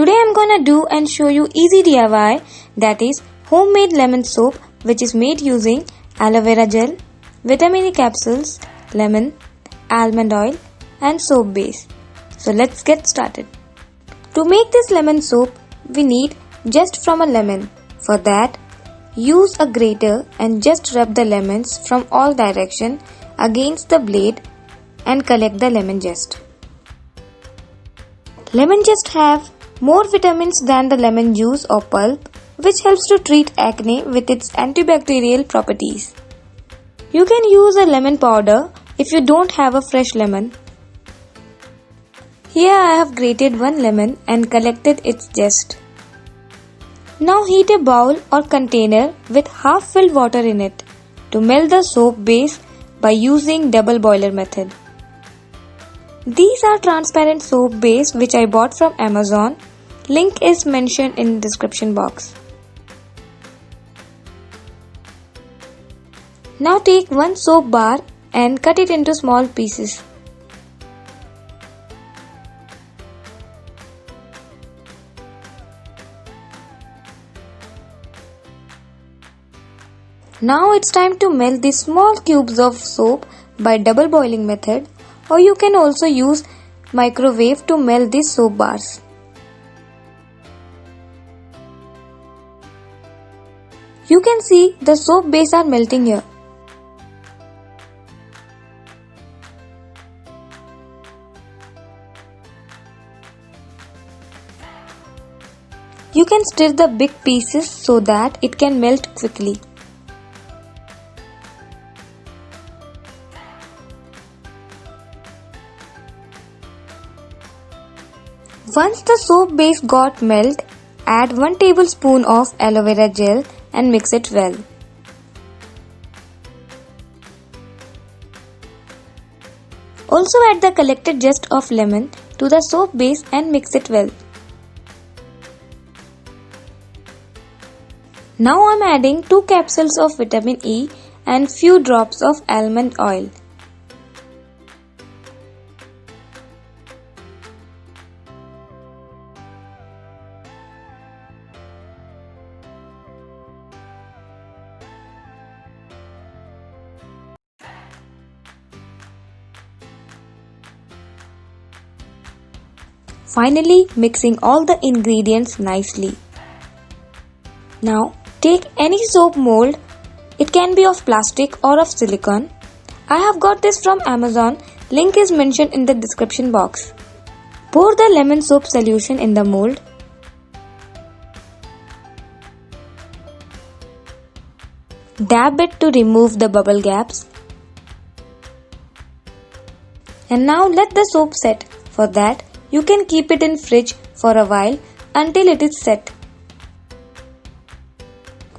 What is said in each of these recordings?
Today I'm gonna do and show you easy DIY, that is homemade lemon soap, which is made using aloe vera gel, vitamin E capsules, lemon, almond oil and soap base. So let's get started. To make this lemon soap, we need just from a lemon. For that, use a grater and just rub the lemons from all direction against the blade and collect the lemon zest. Lemon zest have more vitamins than the lemon juice or pulp, which helps to treat acne with its antibacterial properties. You can use a lemon powder if you don't have a fresh lemon. Here I have grated one lemon and collected its zest. Now heat a bowl or container with half filled water in it to melt the soap base by using double boiler method. These are transparent soap base which I bought from Amazon. Link is mentioned in the description box. Now take one soap bar and cut it into small pieces. Now it's time to melt the small cubes of soap by double boiling method, or you can also use microwave to melt these soap bars. You can see the soap base are melting here. You can stir the big pieces so that it can melt quickly. Once the soap base got melt, add 1 tablespoon of aloe vera gel and mix it well. Also add the collected zest of lemon to the soap base and mix it well. Now I am adding 2 capsules of vitamin E and few drops of almond oil. Finally, mixing all the ingredients nicely. Now, take any soap mold. It can be of plastic or of silicone. I have got this from Amazon. Link is mentioned in the description box. Pour the lemon soap solution in the mold. Dab it to remove the bubble gaps. And now let the soap set. For that, you can keep it in fridge for a while until it is set.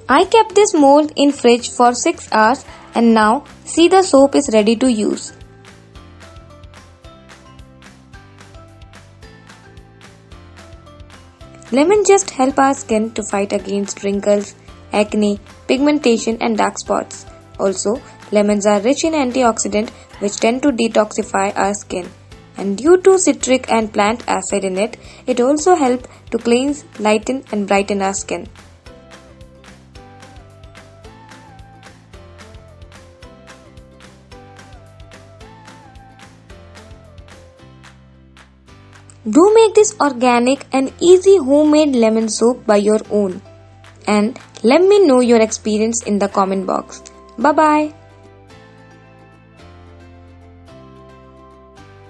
I kept this mold in fridge for 6 hours and now see the soap is ready to use. Lemon zest help our skin to fight against wrinkles, acne, pigmentation and dark spots. Also, lemons are rich in antioxidant which tend to detoxify our skin. And due to citric and plant acid in it, it also helps to cleanse, lighten and brighten our skin. Do make this organic and easy homemade lemon soap by your own. And let me know your experience in the comment box. Bye bye.